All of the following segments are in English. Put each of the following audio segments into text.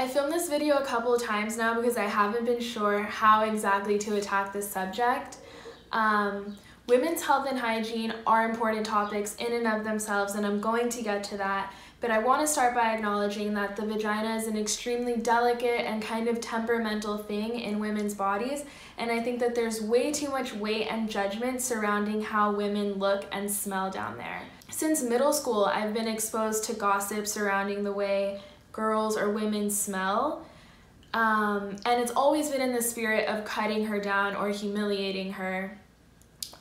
I filmed this video a couple of times now because I haven't been sure how exactly to attack this subject. Women's health and hygiene are important topics in and of themselves, and I'm going to get to that. But I want to start by acknowledging that the vagina is an extremely delicate and kind of temperamental thing in women's bodies, and I think that there's way too much weight and judgment surrounding how women look and smell down there. Since middle school, I've been exposed to gossip surrounding the way girls or women smell, and it's always been in the spirit of cutting her down or humiliating her.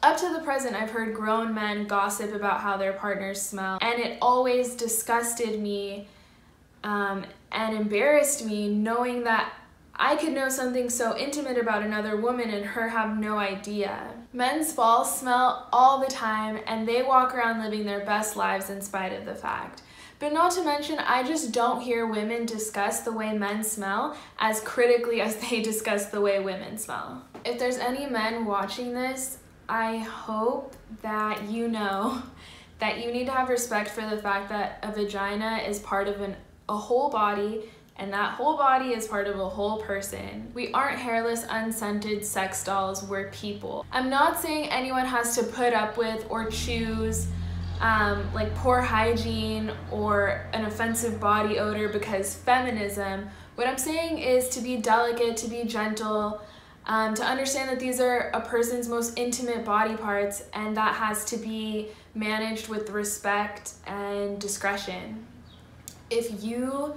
Up to the present, I've heard grown men gossip about how their partners smell, and it always disgusted me and embarrassed me knowing that I could know something so intimate about another woman and her have no idea. Men's balls smell all the time, and they walk around living their best lives in spite of the fact. But not to mention, I just don't hear women discuss the way men smell as critically as they discuss the way women smell. If there's any men watching this, I hope that you know that you need to have respect for the fact that a vagina is part of a whole body, and that whole body is part of a whole person. We aren't hairless, unscented sex dolls, we're people. I'm not saying anyone has to put up with or choose like poor hygiene or an offensive body odor because feminism. What I'm saying is to be delicate, to be gentle, to understand that these are a person's most intimate body parts, and that has to be managed with respect and discretion. If you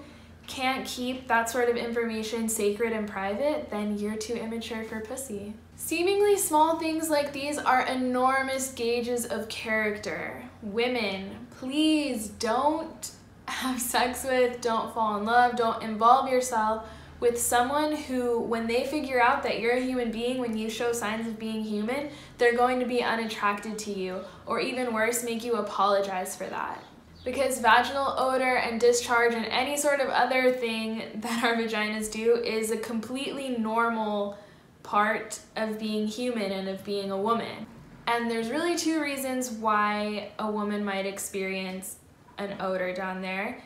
can't keep that sort of information sacred and private, then you're too immature for pussy. Seemingly small things like these are enormous gauges of character. Women, please don't have sex with, don't fall in love, don't involve yourself with someone who, when they figure out that you're a human being, when you show signs of being human, they're going to be unattracted to you, or even worse, make you apologize for that. Because vaginal odor and discharge and any sort of other thing that our vaginas do is a completely normal part of being human and of being a woman. And there's really two reasons why a woman might experience an odor down there.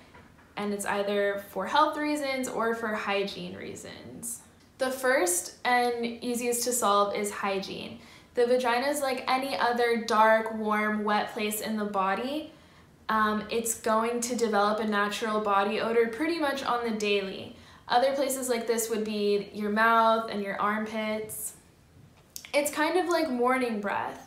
And it's either for health reasons or for hygiene reasons. The first and easiest to solve is hygiene. The vagina is like any other dark, warm, wet place in the body. It's going to develop a natural body odor pretty much on the daily. Other places like this would be your mouth and your armpits. It's kind of like morning breath.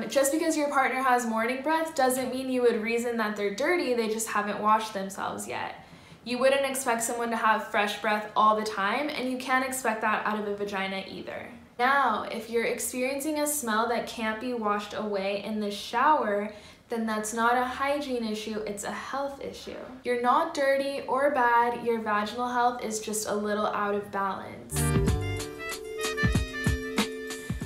Just because your partner has morning breath doesn't mean you would reason that they're dirty, they just haven't washed themselves yet. You wouldn't expect someone to have fresh breath all the time, and you can't expect that out of a vagina either. Now, if you're experiencing a smell that can't be washed away in the shower, then that's not a hygiene issue, it's a health issue. You're not dirty or bad, your vaginal health is just a little out of balance.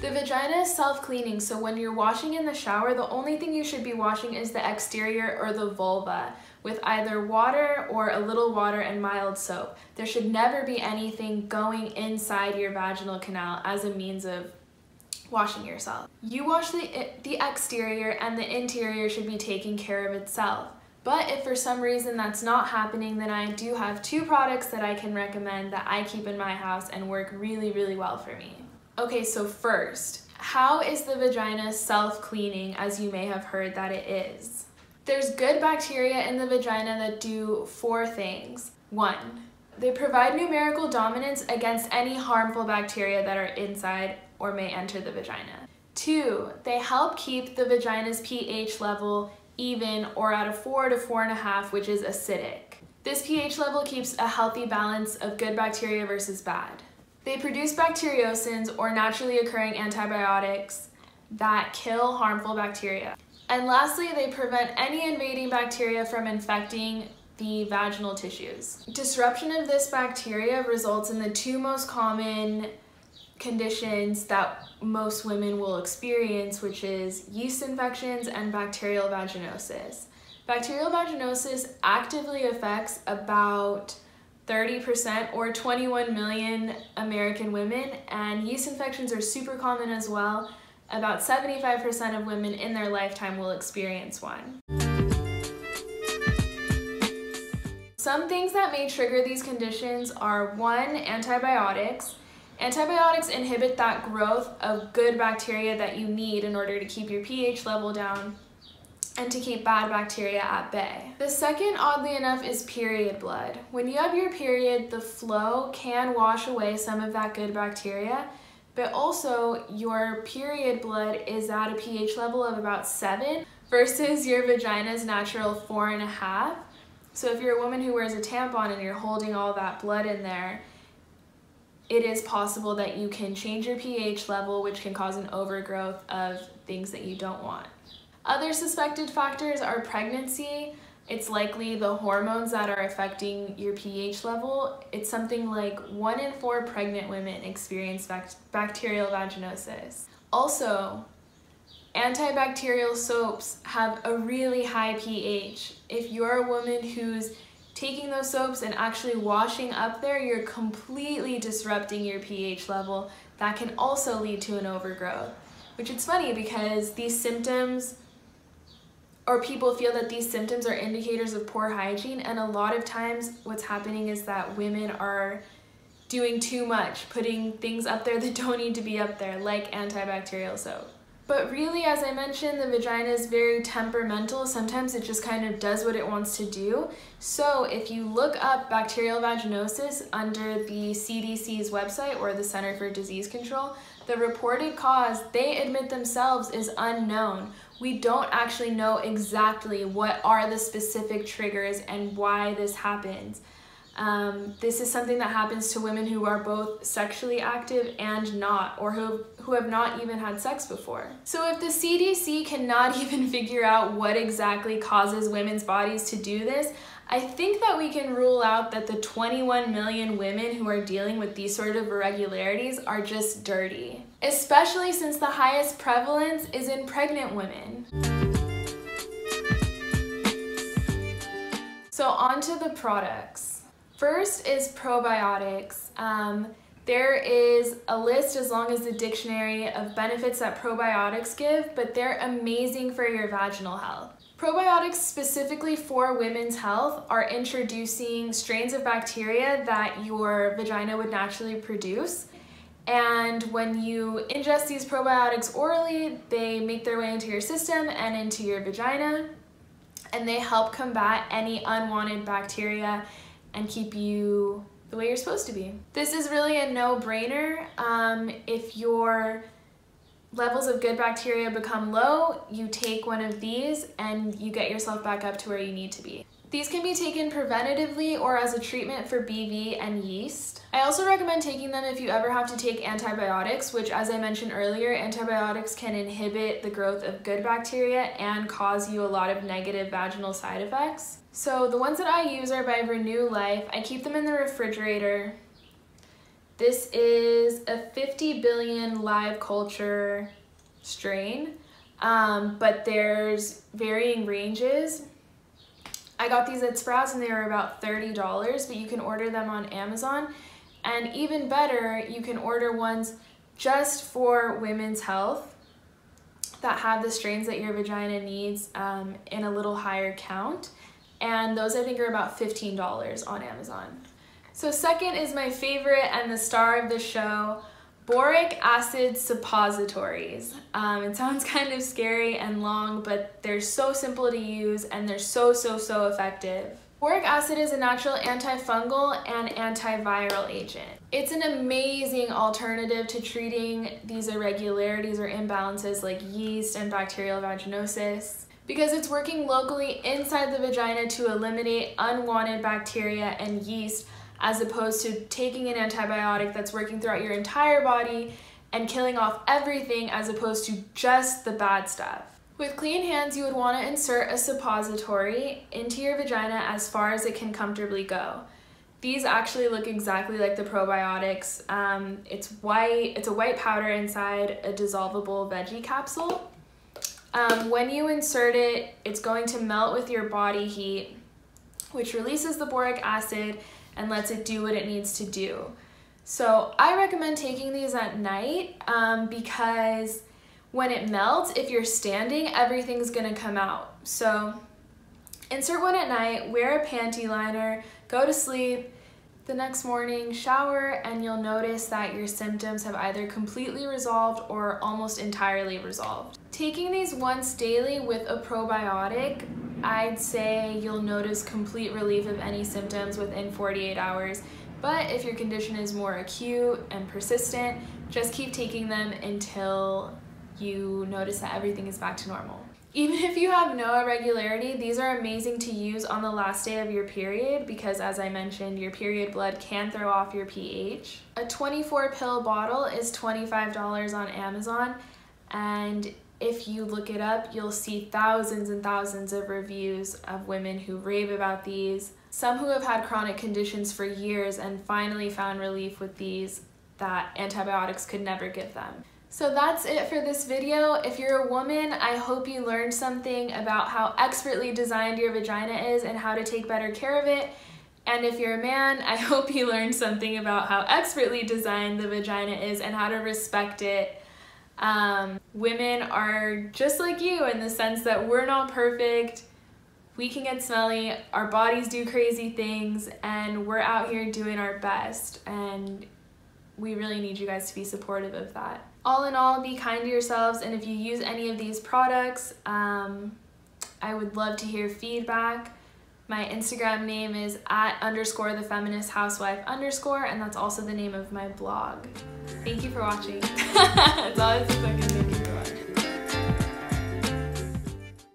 The vagina is self-cleaning, so when you're washing in the shower, the only thing you should be washing is the exterior or the vulva with either water or a little water and mild soap. There should never be anything going inside your vaginal canal as a means of washing yourself. You wash the exterior, and the interior should be taking care of itself. But if for some reason that's not happening, then I do have two products that I can recommend that I keep in my house and work really, really well for me. Okay, so first, how is the vagina self-cleaning, as you may have heard that it is? There's good bacteria in the vagina that do 4 things. 1, they provide numerical dominance against any harmful bacteria that are inside or may enter the vagina. 2, they help keep the vagina's pH level even or at a 4 to 4.5, which is acidic. This pH level keeps a healthy balance of good bacteria versus bad. They produce bacteriocins, or naturally occurring antibiotics, that kill harmful bacteria. And lastly, they prevent any invading bacteria from infecting the vaginal tissues. Disruption of this bacteria results in the 2 most common conditions that most women will experience, which is yeast infections and bacterial vaginosis. Bacterial vaginosis actively affects about 30% or 21 million American women, and yeast infections are super common as well. About 75% of women in their lifetime will experience one. Some things that may trigger these conditions are 1, antibiotics. Antibiotics inhibit that growth of good bacteria that you need in order to keep your pH level down and to keep bad bacteria at bay. The second, oddly enough, is period blood. When you have your period, the flow can wash away some of that good bacteria, but also your period blood is at a pH level of about 7 versus your vagina's natural 4.5. So if you're a woman who wears a tampon and you're holding all that blood in there, it is possible that you can change your pH level, which can cause an overgrowth of things that you don't want. Other suspected factors are pregnancy. It's likely the hormones that are affecting your pH level. It's something like 1 in 4 pregnant women experience bacterial vaginosis. Also, antibacterial soaps have a really high pH. If you're a woman who's taking those soaps and actually washing up there, you're completely disrupting your pH level. That can also lead to an overgrowth, which is funny because these symptoms, or people feel that these symptoms are indicators of poor hygiene, and a lot of times what's happening is that women are doing too much, putting things up there that don't need to be up there, like antibacterial soap. But really, as I mentioned, the vagina is very temperamental. Sometimes it just kind of does what it wants to do. So if you look up bacterial vaginosis under the CDC's website or the Center for Disease Control, the reported cause, they admit themselves, is unknown. We don't actually know exactly what are the specific triggers and why this happens. This is something that happens to women who are both sexually active and not, or who have not even had sex before. So if the CDC cannot even figure out what exactly causes women's bodies to do this, I think that we can rule out that the 21 million women who are dealing with these sort of irregularities are just dirty, especially since the highest prevalence is in pregnant women. So on to the products. First is probiotics. There is a list as long as the dictionary of benefits that probiotics give, but they're amazing for your vaginal health. Probiotics specifically for women's health are introducing strains of bacteria that your vagina would naturally produce. And when you ingest these probiotics orally, they make their way into your system and into your vagina, and they help combat any unwanted bacteria and keep you the way you're supposed to be. This is really a no-brainer. If your levels of good bacteria become low, you take one of these and you get yourself back up to where you need to be. These can be taken preventatively or as a treatment for BV and yeast. I also recommend taking them if you ever have to take antibiotics, which, as I mentioned earlier, antibiotics can inhibit the growth of good bacteria and cause you a lot of negative vaginal side effects. So the ones that I use are by Renew Life. I keep them in the refrigerator. This is a 50 billion live culture strain, but there's varying ranges. I got these at Sprouts and they were about $30, but you can order them on Amazon. And even better, you can order ones just for women's health that have the strains that your vagina needs in a little higher count. And those I think are about $15 on Amazon. So second is my favorite and the star of the show, boric acid suppositories. It sounds kind of scary and long, but they're so simple to use and they're so effective. Boric acid is a natural antifungal and antiviral agent. It's an amazing alternative to treating these irregularities or imbalances like yeast and bacterial vaginosis, because it's working locally inside the vagina to eliminate unwanted bacteria and yeast, as opposed to taking an antibiotic that's working throughout your entire body and killing off everything as opposed to just the bad stuff. With clean hands, you would want to insert a suppository into your vagina as far as it can comfortably go. These actually look exactly like the probiotics. It's white, it's a white powder inside a dissolvable veggie capsule. When you insert it, it's going to melt with your body heat, which releases the boric acid and lets it do what it needs to do. So I recommend taking these at night because when it melts, if you're standing, everything's gonna come out. So Insert one at night, wear a panty liner, go to sleep. The next morning, shower, and you'll notice that your symptoms have either completely resolved or almost entirely resolved. Taking these once daily with a probiotic, I'd say you'll notice complete relief of any symptoms within 48 hours. But if your condition is more acute and persistent, just keep taking them until you notice that everything is back to normal. Even if you have no irregularity, these are amazing to use on the last day of your period because, as I mentioned, your period blood can throw off your pH. A 24-pill bottle is $25 on Amazon, and if you look it up, you'll see thousands and thousands of reviews of women who rave about these, some who have had chronic conditions for years and finally found relief with these that antibiotics could never give them. So that's it for this video. If you're a woman, I hope you learned something about how expertly designed your vagina is and how to take better care of it. And if you're a man, I hope you learned something about how expertly designed the vagina is and how to respect it. Women are just like you in the sense that we're not perfect. We can get smelly, our bodies do crazy things, and we're out here doing our best. And we really need you guys to be supportive of that. All in all, be kind to yourselves, and if you use any of these products, I would love to hear feedback. My Instagram name is @_thefeministhousewife_, and that's also the name of my blog. Thank you for watching. That's all I was expecting. Thank you for watching.